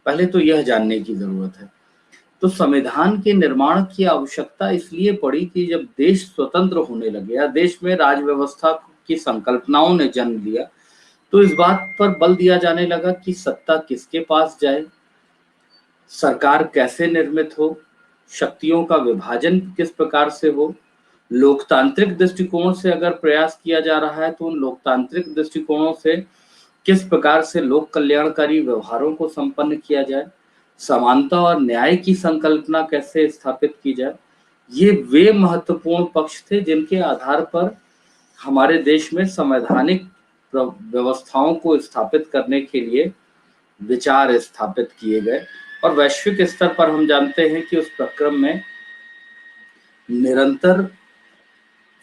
पहले तो यह जानने की जरूरत है। तो संविधान के निर्माण की आवश्यकता इसलिए पड़ी कि जब देश स्वतंत्र होने लगे या देश में राज व्यवस्था की संकल्पनाओं ने जन्म लिया, तो इस बात पर बल दिया जाने लगा कि सत्ता किसके पास जाए, सरकार कैसे निर्मित हो, शक्तियों का विभाजन किस प्रकार से हो। लोकतांत्रिक दृष्टिकोण से अगर प्रयास किया जा रहा है तो उन लोकतांत्रिक दृष्टिकोणों से किस प्रकार से लोक कल्याणकारी व्यवहारों को संपन्न किया जाए, समानता और न्याय की संकल्पना कैसे स्थापित की जाए। ये वे महत्वपूर्ण पक्ष थे जिनके आधार पर हमारे देश में संवैधानिक व्यवस्थाओं को स्थापित करने के लिए विचार स्थापित किए गए। और वैश्विक स्तर पर हम जानते हैं कि उस प्रक्रम में निरंतर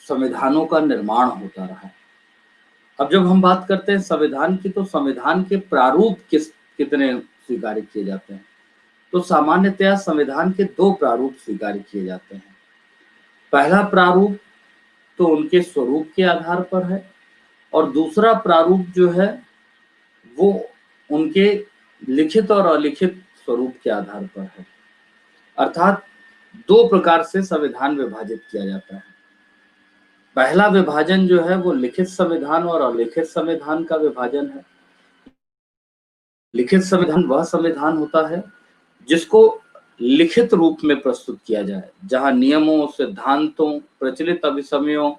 संविधानों का निर्माण होता रहा। अब जब हम बात करते हैं संविधान की, तो संविधान के प्रारूप कितने स्वीकार किए जाते हैं, तो सामान्यतया संविधान के दो प्रारूप स्वीकार किए जाते हैं। पहला प्रारूप तो उनके स्वरूप के आधार पर है, और दूसरा प्रारूप जो है वो उनके लिखित और अलिखित स्वरूप के आधार पर है। अर्थात दो प्रकार से संविधान विभाजित किया जाता है। पहला विभाजन जो है वो लिखित संविधान और अलिखित संविधान का विभाजन है। लिखित संविधान वह संविधान होता है जिसको लिखित रूप में प्रस्तुत किया जाए, जहां नियमों, सिद्धांतों, प्रचलित अभिसमयों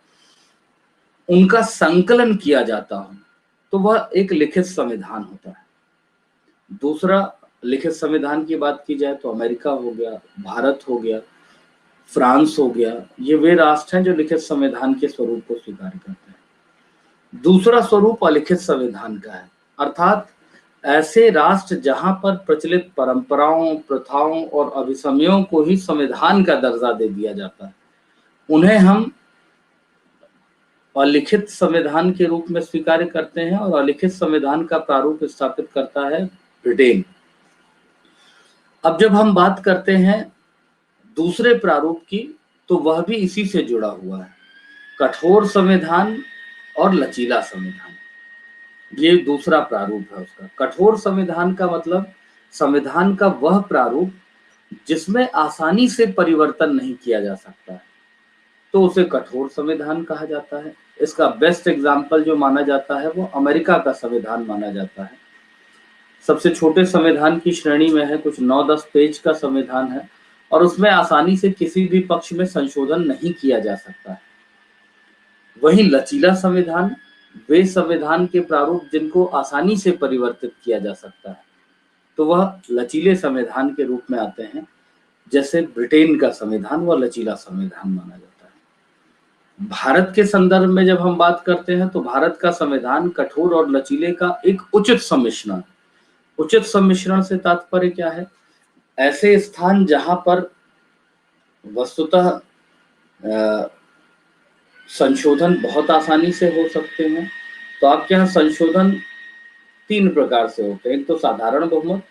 उनका संकलन किया जाता हो, तो वह एक लिखित संविधान होता है। दूसरा लिखित संविधान की बात की जाए तो अमेरिका हो गया, भारत हो गया, फ्रांस हो गया, ये वे राष्ट्र हैं जो लिखित संविधान के स्वरूप को स्वीकार करते हैं। दूसरा स्वरूप अलिखित संविधान का है, अर्थात ऐसे राष्ट्र जहां पर प्रचलित परंपराओं, प्रथाओं और अभिसमयों को ही संविधान का दर्जा दे दिया जाता है, उन्हें हम अलिखित संविधान के रूप में स्वीकार करते हैं। और अलिखित संविधान का प्रारूप स्थापित करता है ब्रिटेन। अब जब हम बात करते हैं दूसरे प्रारूप की, तो वह भी इसी से जुड़ा हुआ है, कठोर संविधान और लचीला संविधान। ये दूसरा प्रारूप है उसका। कठोर संविधान का मतलब संविधान का वह प्रारूप जिसमें आसानी से परिवर्तन नहीं किया जा सकता है, तो उसे कठोर संविधान कहा जाता है। इसका बेस्ट एग्जाम्पल जो माना जाता है वो अमेरिका का संविधान माना जाता है। सबसे छोटे संविधान की श्रेणी में है, कुछ 9-10 पेज का संविधान है, और उसमें आसानी से किसी भी पक्ष में संशोधन नहीं किया जा सकता है। वहीं लचीला संविधान वे संविधान के प्रारूप जिनको आसानी से परिवर्तित किया जा सकता है, तो वह लचीले संविधान के रूप में आते हैं। जैसे ब्रिटेन का संविधान वह लचीला संविधान माना जाता है। भारत के संदर्भ में जब हम बात करते हैं तो भारत का संविधान कठोर और लचीले का एक उचित सम्मिश्रण। उचित सम्मिश्रण से तात्पर्य क्या है? ऐसे स्थान जहां पर वस्तुतः संशोधन बहुत आसानी से हो सकते हैं, तो आपके यहाँ संशोधन 3 प्रकार से होते हैं। एक तो साधारण बहुमत,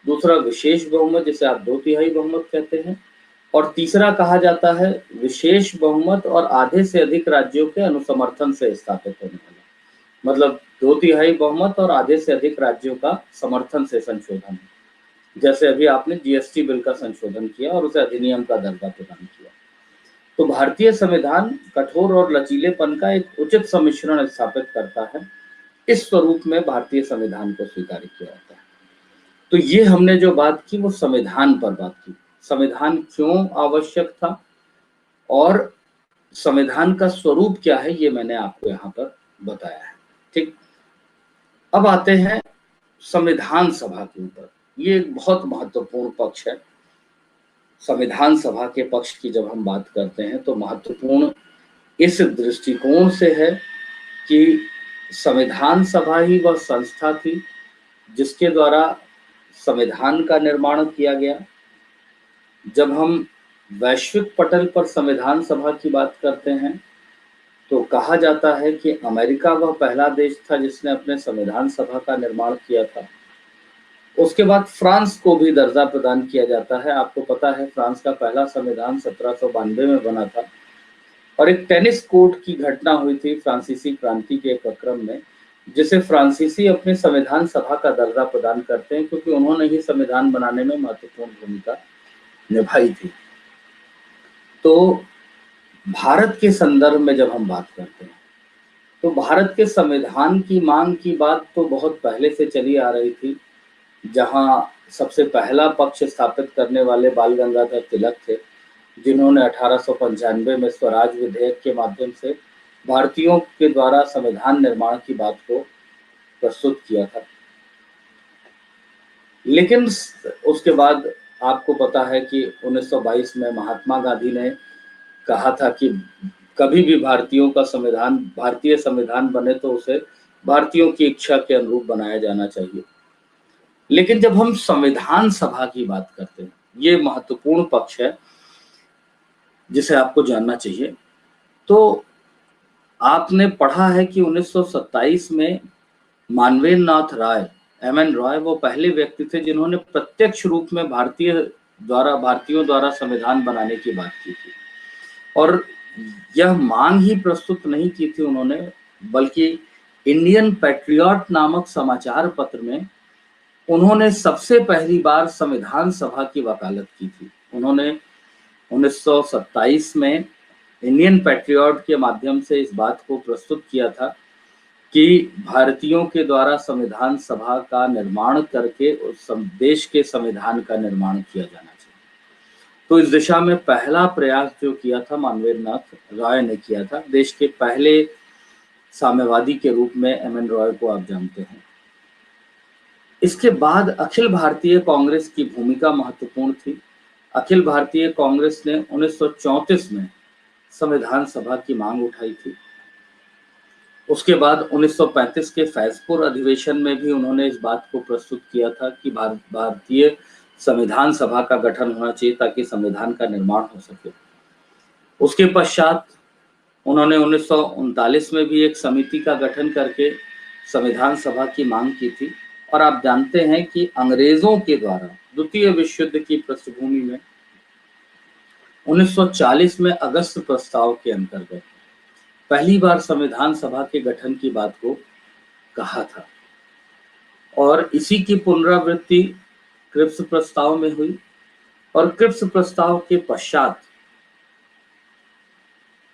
दूसरा विशेष बहुमत जिसे आप 2/3 बहुमत कहते हैं, और तीसरा कहा जाता है विशेष बहुमत और आधे से अधिक राज्यों के अनुसमर्थन से स्थापित होने वाला। मतलब 2/3 बहुमत और आधे से अधिक राज्यों का समर्थन से संशोधन। जैसे अभी आपने जीएसटी बिल का संशोधन किया और उसे अधिनियम का दर्जा प्रदान किया। तो भारतीय संविधान कठोर और लचीलेपन का एक उचित सम्मिश्रण स्थापित करता है। इस स्वरूप में भारतीय संविधान को स्वीकार किया जाता है। तो ये हमने जो बात की वो संविधान पर बात की, संविधान क्यों आवश्यक था और संविधान का स्वरूप क्या है, ये मैंने आपको यहाँ पर बताया है। ठीक, अब आते हैं संविधान सभा के ऊपर। ये एक बहुत महत्वपूर्ण पक्ष है। संविधान सभा के पक्ष की जब हम बात करते हैं तो महत्वपूर्ण इस दृष्टिकोण से है कि संविधान सभा ही वह संस्था थी जिसके द्वारा संविधान का निर्माण किया गया। जब हम वैश्विक पटल पर संविधान सभा की बात करते हैं तो कहा जाता है कि अमेरिका वह पहला देश था जिसने अपने संविधान सभा का निर्माण किया था। उसके बाद फ्रांस को भी दर्जा प्रदान किया जाता है। आपको पता है फ्रांस का पहला संविधान 1792 में बना था, और एक टेनिस कोर्ट की घटना हुई थी फ्रांसीसी क्रांति के उपक्रम में, जिसे फ्रांसीसी अपने संविधान सभा का दर्जा प्रदान करते हैं, क्योंकि उन्होंने ही संविधान बनाने में महत्वपूर्ण भूमिका निभाई थी। तो भारत के संदर्भ में जब हम बात करते हैं, तो भारत के संविधान की मांग की बात तो बहुत पहले से चली आ रही थी, जहां सबसे पहला पक्ष स्थापित करने वाले बाल गंगाधर तिलक थे, जिन्होंने 1895 में स्वराज विधेयक के माध्यम से भारतीयों के द्वारा संविधान निर्माण की बात को प्रस्तुत किया था। लेकिन उसके बाद आपको पता है कि 1922 में महात्मा गांधी ने कहा था कि कभी भी भारतीयों का संविधान, भारतीय संविधान बने तो उसे भारतीयों की इच्छा के अनुरूप बनाया जाना चाहिए। लेकिन जब हम संविधान सभा की बात करते हैं, ये महत्वपूर्ण पक्ष है जिसे आपको जानना चाहिए। तो आपने पढ़ा है कि 1927 में मानवेंद्र नाथ राय, एमएन रॉय, वो पहले व्यक्ति थे जिन्होंने प्रत्यक्ष रूप में भारतीयों द्वारा संविधान बनाने की बात की थी। और यह मांग ही प्रस्तुत नहीं की थी उन्होंने, बल्कि इंडियन पैट्रियट नामक समाचार पत्र में उन्होंने सबसे पहली बार संविधान सभा की वकालत की थी। उन्होंने 1927 में इंडियन पैट्रियट के माध्यम से इस बात को प्रस्तुत किया था कि भारतीयों के द्वारा संविधान सभा का निर्माण करके उस देश के संविधान का निर्माण किया जाना चाहिए। तो इस दिशा में पहला प्रयास जो किया था मानवेंद्र नाथ राय ने किया था। देश के पहले साम्यवादी के रूप में एमएन रॉय को आप जानते हैं। इसके बाद अखिल भारतीय कांग्रेस की भूमिका महत्वपूर्ण थी। अखिल भारतीय कांग्रेस ने 1934 में संविधान सभा की मांग उठाई थी। उसके बाद 1935 के फैजपुर अधिवेशन में भी उन्होंने इस बात को प्रस्तुत किया था कि भारतीय संविधान सभा का गठन होना चाहिए ताकि संविधान का निर्माण हो सके। उसके पश्चात उन्होंने 1939 में भी एक समिति का गठन करके संविधान सभा की मांग की थी। और आप जानते हैं कि अंग्रेजों के द्वारा द्वितीय विश्व युद्ध की पृष्ठभूमि में 1940 में अगस्त प्रस्ताव के अंतर्गत पहली बार संविधान सभा के गठन की बात को कहा था। और इसी की पुनरावृत्ति क्रिप्स प्रस्ताव में हुई। और क्रिप्स प्रस्ताव के पश्चात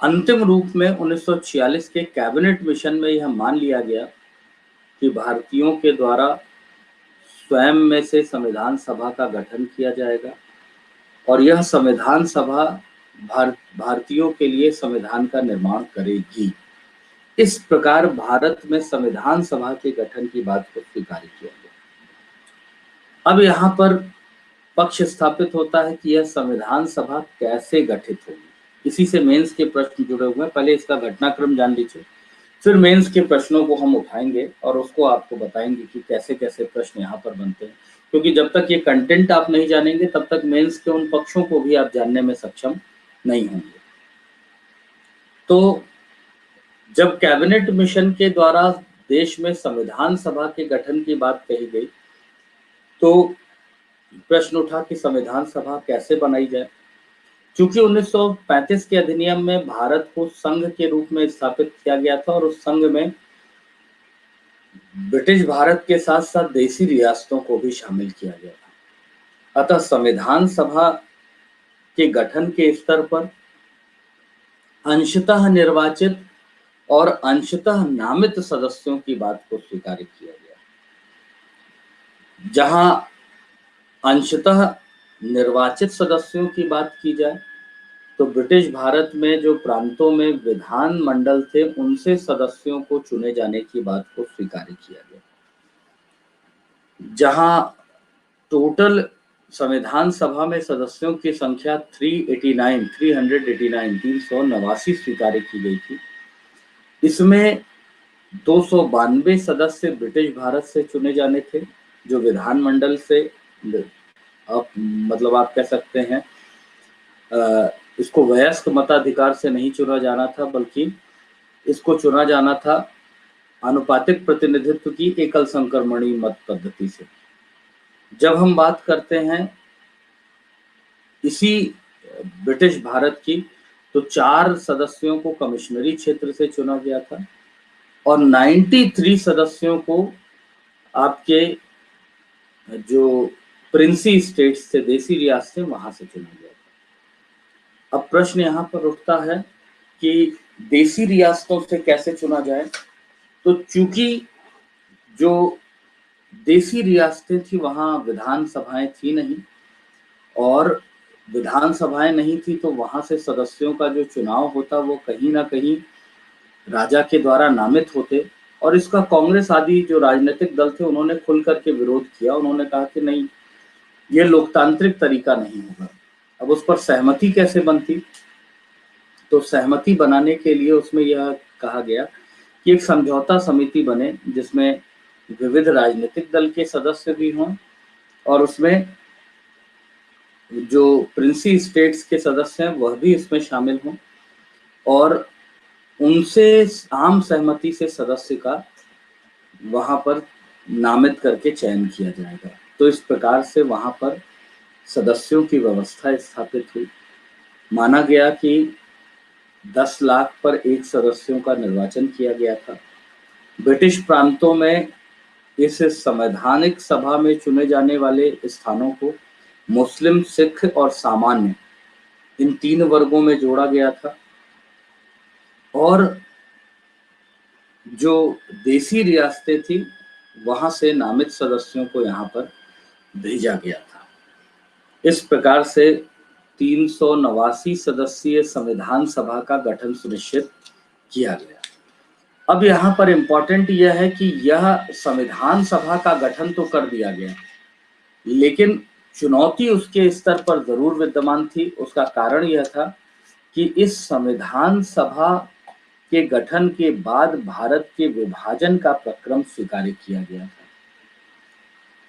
अंतिम रूप में 1946 के कैबिनेट मिशन में यह मान लिया गया कि भारतीयों के द्वारा स्वयं में से संविधान सभा का गठन किया जाएगा और यह संविधान सभा भारतीयों के लिए संविधान का निर्माण करेगी। इस प्रकार भारत में संविधान सभा के गठन की बात को स्वीकार किया गया। अब यहाँ पर पक्ष स्थापित होता है कि यह संविधान सभा कैसे गठित होगी। इसी से मेंस के प्रश्न जुड़े हुए हैं। पहले इसका घटनाक्रम जान लीजिए, फिर मेंस के प्रश्नों को हम उठाएंगे और उसको आपको बताएंगे कि कैसे कैसे प्रश्न यहाँ पर बनते हैं। क्योंकि जब तक ये कंटेंट आप नहीं जानेंगे तब तक मेंस के उन पक्षों को भी आप जानने में सक्षम नहीं होंगे। तो जब कैबिनेट मिशन के द्वारा देश में संविधान सभा के गठन की बात कही गई तो प्रश्न उठा कि संविधान सभा कैसे बनाई जाए। चूंकि 1935 के अधिनियम में भारत को संघ के रूप में स्थापित किया गया था और उस संघ में ब्रिटिश भारत के साथ साथ देसी रियासतों को भी शामिल किया गया था। अतः संविधान सभा के गठन के स्तर पर अंशतः निर्वाचित और अंशतः नामित सदस्यों की बात को स्वीकार किया गया। जहां अंशतः निर्वाचित सदस्यों की बात की जाए तो ब्रिटिश भारत में जो प्रांतों में विधान मंडल थे उनसे सदस्यों को चुने जाने की बात को स्वीकार किया गया। जहां टोटल संविधान सभा में सदस्यों की संख्या 389 स्वीकार की गई थी। इसमें 292 सदस्य ब्रिटिश भारत से चुने जाने थे जो विधानमंडल से, मतलब आप कह सकते हैं इसको वयस्क मताधिकार से नहीं चुना जाना था, बल्कि इसको चुना जाना था आनुपातिक प्रतिनिधित्व की एकल संक्रमणी मत पद्धति से। जब हम बात करते हैं इसी ब्रिटिश भारत की तो 4 सदस्यों को कमिश्नरी क्षेत्र से चुना गया था और 93 सदस्यों को आपके जो प्रिंसी स्टेट्स थे, देसी रियासतें, वहां से चुना गया था। अब प्रश्न यहाँ पर उठता है कि देसी रियासतों से कैसे चुना जाए। तो चूंकि जो देसी रियासतें थी वहां विधानसभाएं थी नहीं, और विधानसभाएं नहीं थी तो वहां से सदस्यों का जो चुनाव होता वो कहीं ना कहीं राजा के द्वारा नामित होते, और इसका कांग्रेस आदि जो राजनीतिक दल थे उन्होंने खुल करके विरोध किया। उन्होंने कहा कि नहीं, ये लोकतांत्रिक तरीका नहीं होगा। अब उस पर सहमति कैसे बनती? तो सहमति बनाने के लिए उसमें यह कहा गया कि एक समझौता समिति बने जिसमें विविध राजनीतिक दल के सदस्य भी हों, और उसमें जो प्रिंसी स्टेट्स के सदस्य हैं वह भी इसमें शामिल हों, और उनसे आम सहमति से सदस्य का वहां पर नामित करके चयन किया जाएगा। तो इस प्रकार से वहां पर सदस्यों की व्यवस्था स्थापित हुई। माना गया कि 10 लाख पर एक सदस्यों का निर्वाचन किया गया था। ब्रिटिश प्रांतों में इस संवैधानिक सभा में चुने जाने वाले स्थानों को मुस्लिम, सिख और सामान्य, इन 3 वर्गों में जोड़ा गया था, और जो देसी रियासतें थी वहां से नामित सदस्यों को यहाँ पर भेजा गया था। इस प्रकार से 389 सदस्यीय संविधान सभा का गठन सुनिश्चित किया गया। अब यहाँ पर इंपॉर्टेंट यह है कि यह संविधान सभा का गठन तो कर दिया गया, लेकिन चुनौती उसके स्तर पर जरूर विद्यमान थी। उसका कारण यह था कि इस संविधान सभा के गठन के बाद भारत के विभाजन का प्रक्रम स्वीकार किया गया था,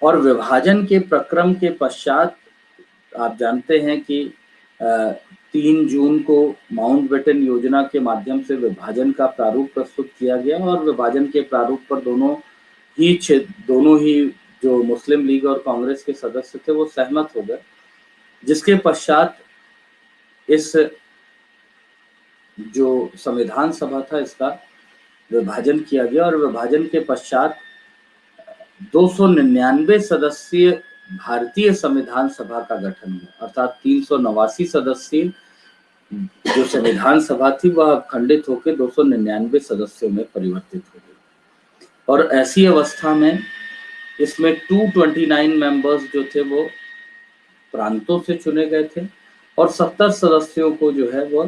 और विभाजन के प्रक्रम के पश्चात आप जानते हैं कि 3 जून को माउंटबेटन योजना के माध्यम से विभाजन का प्रारूप प्रस्तुत किया गया, और विभाजन के प्रारूप पर दोनों ही जो मुस्लिम लीग और कांग्रेस के सदस्य थे वो सहमत हो गए, जिसके पश्चात इस जो संविधान सभा था इसका विभाजन किया गया, और विभाजन के पश्चात 299 सदस्यीय भारतीय संविधान सभा का गठन हुआ, अर्थात 389 सदस्यीय जो संविधान सभा थी वह खंडित होकर 299 सदस्यों में परिवर्तित हो गई। और ऐसी अवस्था में इसमें 229 मेंबर्स जो थे वो प्रांतों से चुने गए थे, और 70 सदस्यों को जो है वो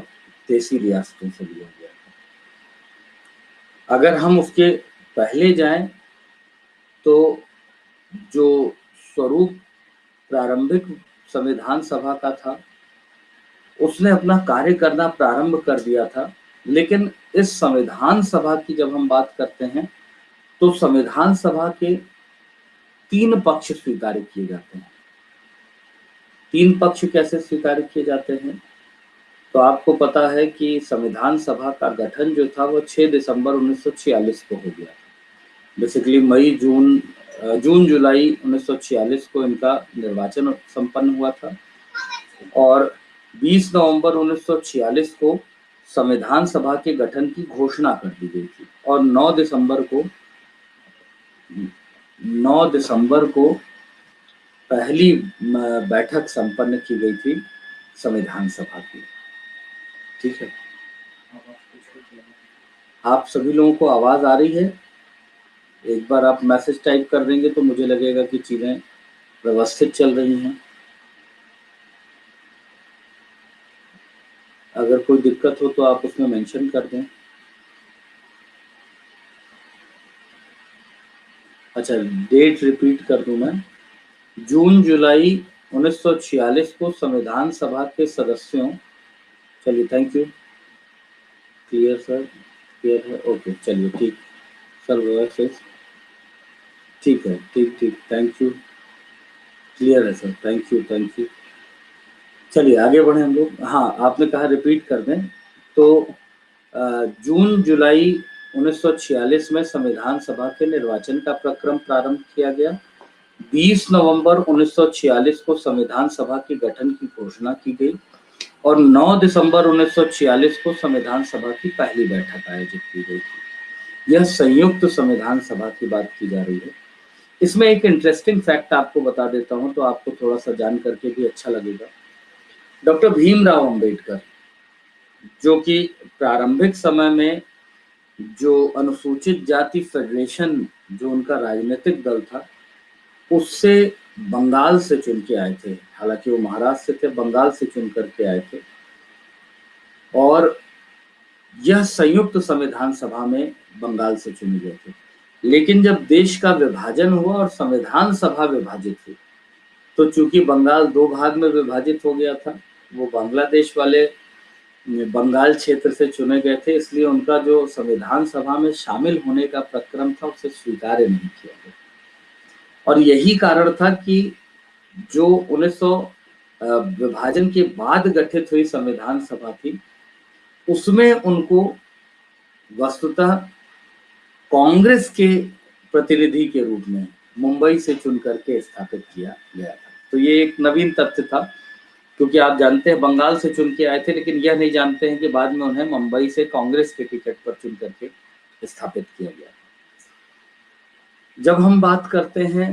देसी रियासतों से लिया गया था। अगर हम उसके पहले जाएं तो जो स्वरूप प्रारंभिक संविधान सभा का था उसने अपना कार्य करना प्रारंभ कर दिया था, लेकिन इस संविधान सभा की जब हम बात करते हैं तो संविधान सभा के 3 पक्ष स्वीकार किए जाते हैं। 3 पक्ष कैसे स्वीकार किए जाते हैं? तो आपको पता है कि संविधान सभा का गठन जो था वो 6 दिसंबर 1946 को हो गया। बेसिकली जून जुलाई 1946 को इनका निर्वाचन संपन्न हुआ था, और 20 नवंबर 1946 को संविधान सभा के गठन की घोषणा कर दी गई थी, और 9 दिसंबर को पहली बैठक संपन्न की गई थी संविधान सभा की। ठीक है, आप सभी लोगों को आवाज आ रही है? एक बार आप मैसेज टाइप कर देंगे तो मुझे लगेगा कि चीजें व्यवस्थित चल रही हैं। अगर कोई दिक्कत हो तो आप उसमें मेंशन कर दें। अच्छा, डेट रिपीट कर दूं मैं। जून जुलाई 1946 को संविधान सभा के सदस्यों, चलिए thank you, clear sir, clear है, ओके चलिए ठीक सर, व्यवस्थित ठीक है, ठीक थैंक यू, क्लियर है सर, थैंक यू। चलिए आगे बढ़े हम लोग। हाँ, आपने कहा रिपीट कर दें, तो जून जुलाई 1946 में संविधान सभा के निर्वाचन का प्रक्रम प्रारंभ किया गया। 20 नवंबर 1946 को संविधान सभा के गठन की घोषणा की गई, और 9 दिसंबर 1946 को संविधान सभा की पहली बैठक आयोजित की गई थी। यह संयुक्त संविधान सभा की बात की जा रही है। इसमें एक इंटरेस्टिंग फैक्ट आपको बता देता हूं, तो आपको थोड़ा सा जान करके भी अच्छा लगेगा। डॉक्टर भीमराव अंबेडकर, जो कि प्रारंभिक समय में जो अनुसूचित जाति फेडरेशन, जो उनका राजनीतिक दल था, उससे बंगाल से चुन के आए थे। हालांकि वो महाराष्ट्र से थे, बंगाल से चुन करके आए थे। और यह संयुक्त संविधान सभा में बंगाल से चुने गए थे। लेकिन जब देश का विभाजन हुआ और संविधान सभा विभाजित हुई, तो चूंकि बंगाल दो भाग में विभाजित हो गया था, वो बांग्लादेश वाले बंगाल क्षेत्र से चुने गए थे, इसलिए उनका जो संविधान सभा में शामिल होने का प्रक्रम था उसे स्वीकार नहीं किया गया। और यही कारण था कि जो 1900 विभाजन के बाद गठित हुई संविधान सभा थी, उसमें उनको वस्तुतः कांग्रेस के प्रतिनिधि के रूप में मुंबई से चुन करके स्थापित किया गया था। तो ये एक नवीन तथ्य था, क्योंकि आप जानते हैं बंगाल से चुन के आए थे, लेकिन यह नहीं जानते हैं कि बाद में उन्हें मुंबई से कांग्रेस के टिकट पर चुन करके स्थापित किया गया। जब हम बात करते हैं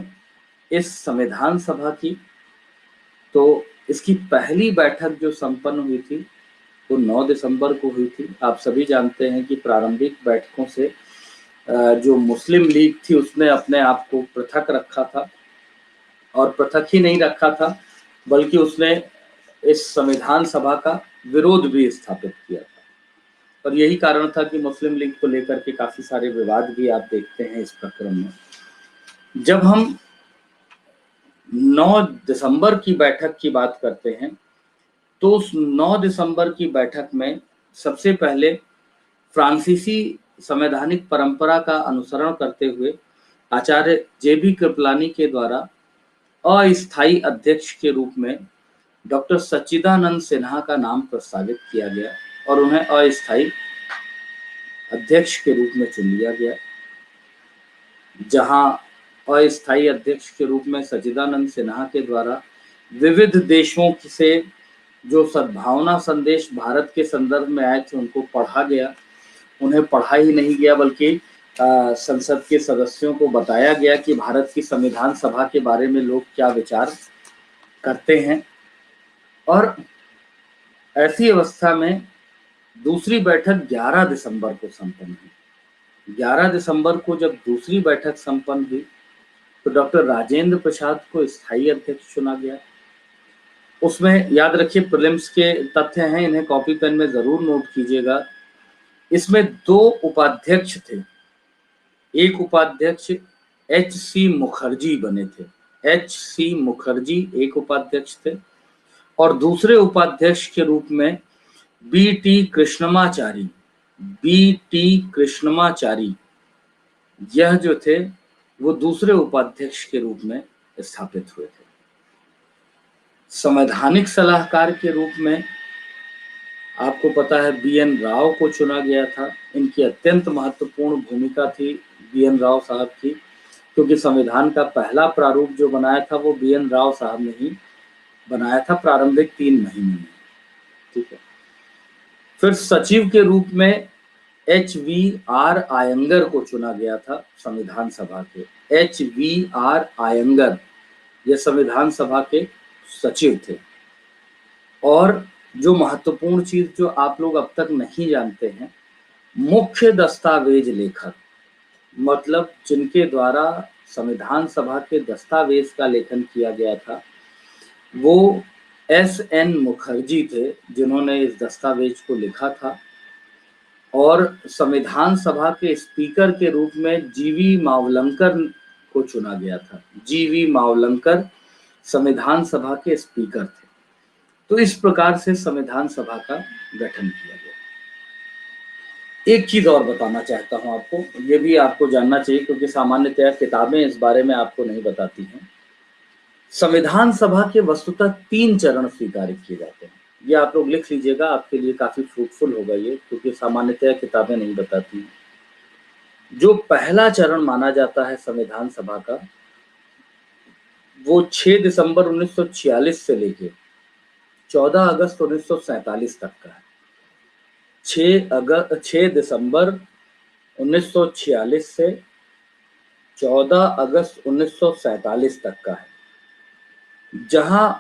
इस संविधान सभा की, तो इसकी पहली बैठक जो संपन्न हुई थी वो 9 दिसंबर को हुई थी। आप सभी जानते हैं कि प्रारंभिक बैठकों से जो मुस्लिम लीग थी उसने अपने आप को पृथक रखा था, और पृथक ही नहीं रखा था बल्कि उसने इस संविधान सभा का विरोध भी स्थापित किया था। और यही कारण था कि मुस्लिम लीग को लेकर के काफी सारे विवाद भी आप देखते हैं इस प्रकरण में। जब हम 9 दिसंबर की बैठक की बात करते हैं, तो उस 9 दिसंबर की बैठक में सबसे पहले फ्रांसीसी संवैधानिक परंपरा का अनुसरण करते हुए आचार्य जेबी कृपलानी के द्वारा अस्थायी अध्यक्ष के रूप में डॉक्टर सच्चिदानंद सिन्हा का नाम प्रस्तावित किया गया और उन्हें अस्थायी अध्यक्ष के रूप में चुन लिया गया। जहां अस्थायी अध्यक्ष के रूप में सच्चिदानंद सिन्हा के द्वारा विविध देशों से जो सद्भावना संदेश भारत के संदर्भ में आए थे उनको पढ़ा गया। उन्हें पढ़ा ही नहीं गया बल्कि संसद के सदस्यों को बताया गया कि भारत की संविधान सभा के बारे में लोग क्या विचार करते हैं। और ऐसी अवस्था में दूसरी बैठक 11 दिसंबर को संपन्न हुई। 11 दिसंबर को जब दूसरी बैठक संपन्न हुई तो डॉक्टर राजेंद्र प्रसाद को स्थायी अध्यक्ष चुना गया। उसमें याद रखिए प्रीलिम्स के तथ्य हैं, इन्हें कॉपी पेन में जरूर नोट कीजिएगा। इसमें 2 उपाध्यक्ष थे। एक उपाध्यक्ष H.C. मुखर्जी बने थे। H.C. मुखर्जी एक उपाध्यक्ष थे और दूसरे उपाध्यक्ष के रूप में B.T. कृष्णमाचारी यह जो थे वो दूसरे उपाध्यक्ष के रूप में स्थापित हुए थे। संवैधानिक सलाहकार के रूप में आपको पता है B.N. राव को चुना गया था। इनकी अत्यंत महत्वपूर्ण भूमिका थी B.N. राव साहब की, क्योंकि संविधान का पहला प्रारूप जो बनाया था वो B.N. राव साहब ने ही बनाया था प्रारंभिक 3 महीने में। ठीक है। फिर सचिव के रूप में H.V.R. आयंगर को चुना गया था संविधान सभा के। H.V.R. आयंगर ये संविधान सभा के सचिव थे। और जो महत्वपूर्ण चीज जो आप लोग अब तक नहीं जानते हैं, मुख्य दस्तावेज लेखक, मतलब जिनके द्वारा संविधान सभा के दस्तावेज का लेखन किया गया था, वो S.N. मुखर्जी थे, जिन्होंने इस दस्तावेज को लिखा था। और संविधान सभा के स्पीकर के रूप में G.V. मावलंकर को चुना गया था। G.V. मावलंकर संविधान सभा के स्पीकर थे। तो इस प्रकार से संविधान सभा का गठन किया गया। एक चीज और बताना चाहता हूं आपको, ये भी आपको जानना चाहिए क्योंकि सामान्यतया किताबें इस बारे में आपको नहीं बताती हैं। संविधान सभा के वस्तुतः 3 चरण स्वीकार किए जाते हैं। ये आप लोग लिख लीजिएगा, आपके लिए काफी फ्रूटफुल होगा ये, क्योंकि सामान्यतया किताबें नहीं बताती हैं। जो पहला चरण माना जाता है संविधान सभा का, वो 6 दिसंबर 1946 से लेके 14 अगस्त 1947 तक का है। 6 दिसंबर 1946 से 14 अगस्त 1947 तक का है, जहां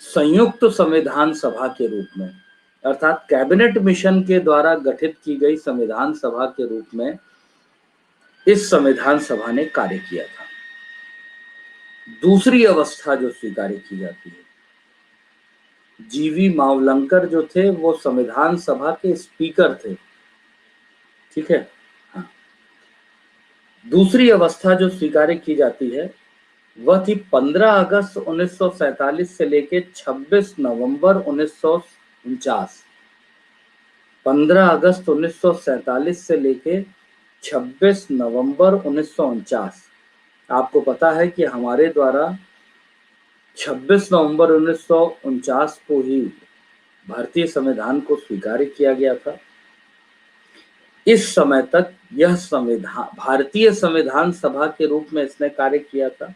संयुक्त संविधान सभा के रूप में, अर्थात कैबिनेट मिशन के द्वारा गठित की गई संविधान सभा के रूप में इस संविधान सभा ने कार्य किया था। दूसरी अवस्था जो स्वीकार की जाती है, जीवी मावलंकर जो थे वो संविधान सभा के स्पीकर थे, ठीक है। हाँ, दूसरी अवस्था जो स्वीकार की जाती है वह थी 15 अगस्त 1947 से लेके 26 नवंबर 1949। 15 अगस्त 1947 से लेके 26 नवंबर 1949। आपको पता है कि हमारे द्वारा 26 नवंबर 1949 को ही भारतीय संविधान को स्वीकार किया गया था। इस समय तक यह संविधान भारतीय संविधान सभा के रूप में इसने कार्य किया था,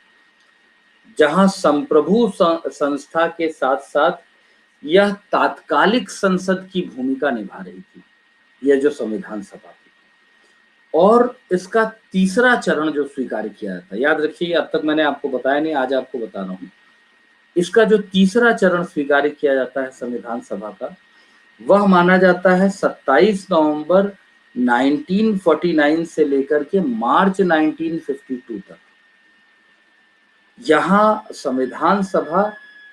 जहां संप्रभु संस्था के साथ साथ यह तात्कालिक संसद की भूमिका निभा रही थी, यह जो संविधान सभा थी। और इसका तीसरा चरण जो स्वीकार किया था, याद रखिए अब तक मैंने आपको बताया नहीं, आज आपको बता रहा हूं। इसका जो तीसरा चरण स्वीकार किया जाता है संविधान सभा का, वह माना जाता है 27 नवंबर 1949 से लेकर के मार्च 1952 तक। यहां संविधान सभा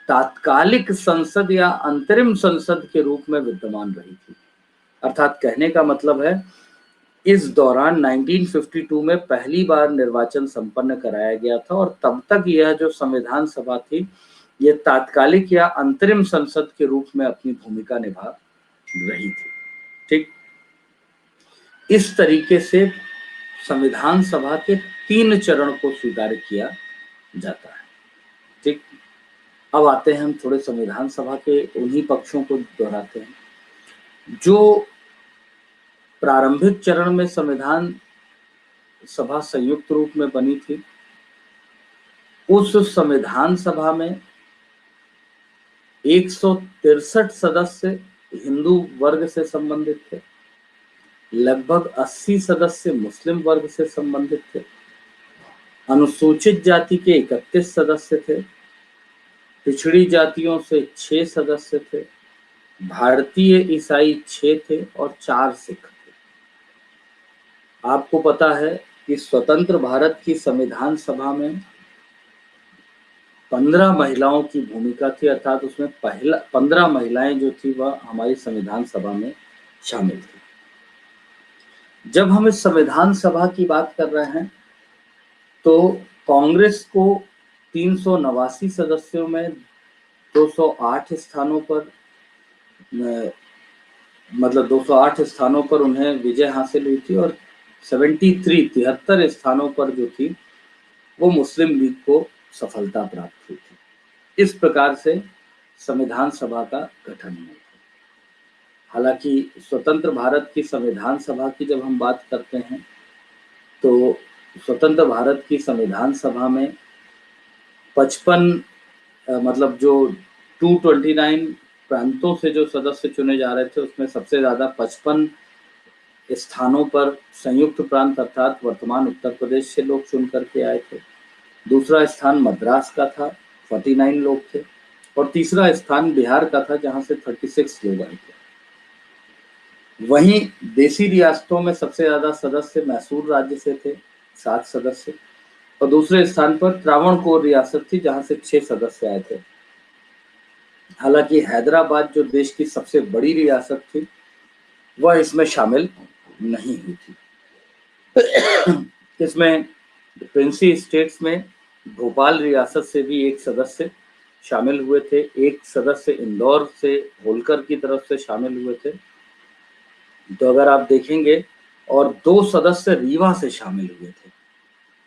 तात्कालिक संसद या अंतरिम संसद के रूप में विद्यमान रही थी। अर्थात कहने का मतलब है, इस दौरान 1952 में पहली बार निर्वाचन संपन्न कराया गया था और तब तक यह जो संविधान सभा थी, यह तात्कालिक या अंतरिम संसद के रूप में अपनी भूमिका निभा रही थी, ठीक। इस तरीके से संविधान सभा के 3 चरण को स्वीकार किया जाता है, ठीक। अब आते हैं हम थोड़े संविधान सभा के उन्हीं पक्षों को दोहराते हैं। जो प्रारंभिक चरण में संविधान सभा संयुक्त रूप में बनी थी, उस संविधान सभा में 163 सदस्य हिंदू वर्ग से संबंधित थे, लगभग 80 सदस्य मुस्लिम वर्ग से संबंधित थे, अनुसूचित जाति के 31 सदस्य थे, पिछड़ी जातियों से 6 सदस्य थे, भारतीय ईसाई 6 थे और 4 सिख थे। आपको पता है कि स्वतंत्र भारत की संविधान सभा में 15 महिलाओं की भूमिका थी, अर्थात उसमें 15 महिलाएं जो थी वह हमारी संविधान सभा में शामिल थी। जब हम इस संविधान सभा की बात कर रहे हैं तो कांग्रेस को 389 सदस्यों में 208 स्थानों पर, मतलब 208 स्थानों पर उन्हें विजय हासिल हुई थी और 73 स्थानों पर जो थी वो मुस्लिम लीग को सफलता प्राप्त हुई थी। इस प्रकार से संविधान सभा का गठन हुआ था। हालांकि स्वतंत्र भारत की संविधान सभा की जब हम बात करते हैं तो स्वतंत्र भारत की संविधान सभा में 55 मतलब जो 229 प्रांतों से जो सदस्य चुने जा रहे थे, उसमें सबसे ज्यादा 55 स्थानों पर संयुक्त प्रांत अर्थात वर्तमान उत्तर प्रदेश से लोग चुन करके आए थे। दूसरा स्थान मद्रास का था, 49 लोग थे, और तीसरा स्थान बिहार का था जहां से 36 लोग आए थे। वहीं देसी रियासतों में सबसे ज्यादा सदस्य मैसूर राज्य से थे, 7 सदस्य, और दूसरे स्थान पर त्रावणकोर रियासत थी जहां से 6 सदस्य आए थे। हालांकि हैदराबाद जो देश की सबसे बड़ी रियासत थी वह इसमें शामिल नहीं हुई थी। इसमें प्रिंसी स्टेट्स में भोपाल रियासत से भी 1 सदस्य शामिल हुए थे, 1 सदस्य इंदौर से होलकर की तरफ से शामिल हुए थे, तो अगर आप देखेंगे, और 2 सदस्य रीवा से शामिल हुए थे।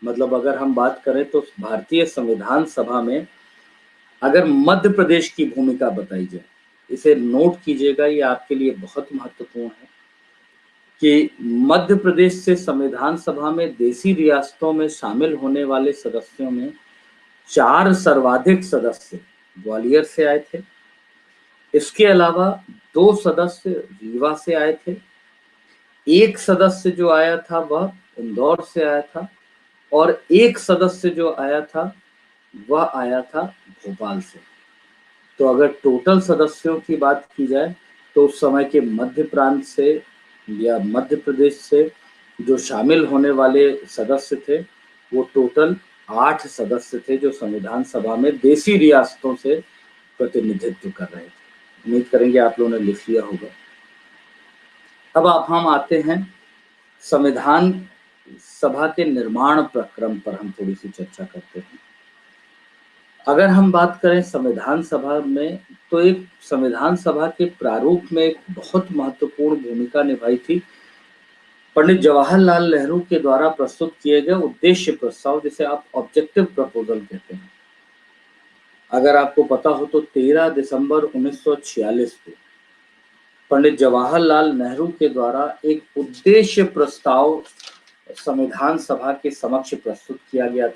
मतलब अगर हम बात करें तो भारतीय संविधान सभा में अगर मध्य प्रदेश की भूमिका बताई जाए, इसे नोट कीजिएगा, ये आपके लिए बहुत महत्वपूर्ण है कि मध्य प्रदेश से संविधान सभा में देसी रियासतों में शामिल होने वाले सदस्यों में 4 सर्वाधिक सदस्य ग्वालियर से आए थे। इसके अलावा 2 सदस्य रीवा से आए थे, एक सदस्य जो आया था वह इंदौर से आया था और एक सदस्य जो आया था वह आया था भोपाल से। तो अगर टोटल सदस्यों की बात की जाए तो उस समय के मध्य प्रांत से या मध्य प्रदेश से जो शामिल होने वाले सदस्य थे वो टोटल 8 सदस्य थे जो संविधान सभा में देशी रियासतों से प्रतिनिधित्व कर रहे थे। उम्मीद करेंगे आप लोगों ने लिख लिया होगा। अब आप हम आते हैं संविधान सभा के निर्माण प्रक्रम पर, हम थोड़ी सी चर्चा करते हैं। अगर हम बात करें संविधान सभा में तो एक संविधान सभा के प्रारूप में एक बहुत महत्वपूर्ण भूमिका निभाई थी पंडित जवाहरलाल नेहरू के द्वारा प्रस्तुत किए गए उद्देश्य प्रस्ताव, जिसे आप ऑब्जेक्टिव प्रपोजल कहते हैं। अगर आपको पता हो तो 13 दिसंबर 1946 को पंडित जवाहरलाल नेहरू के द्वारा एक उद्देश्य प्रस्ताव संविधान सभा के समक्ष प्रस्तुत किया गया था।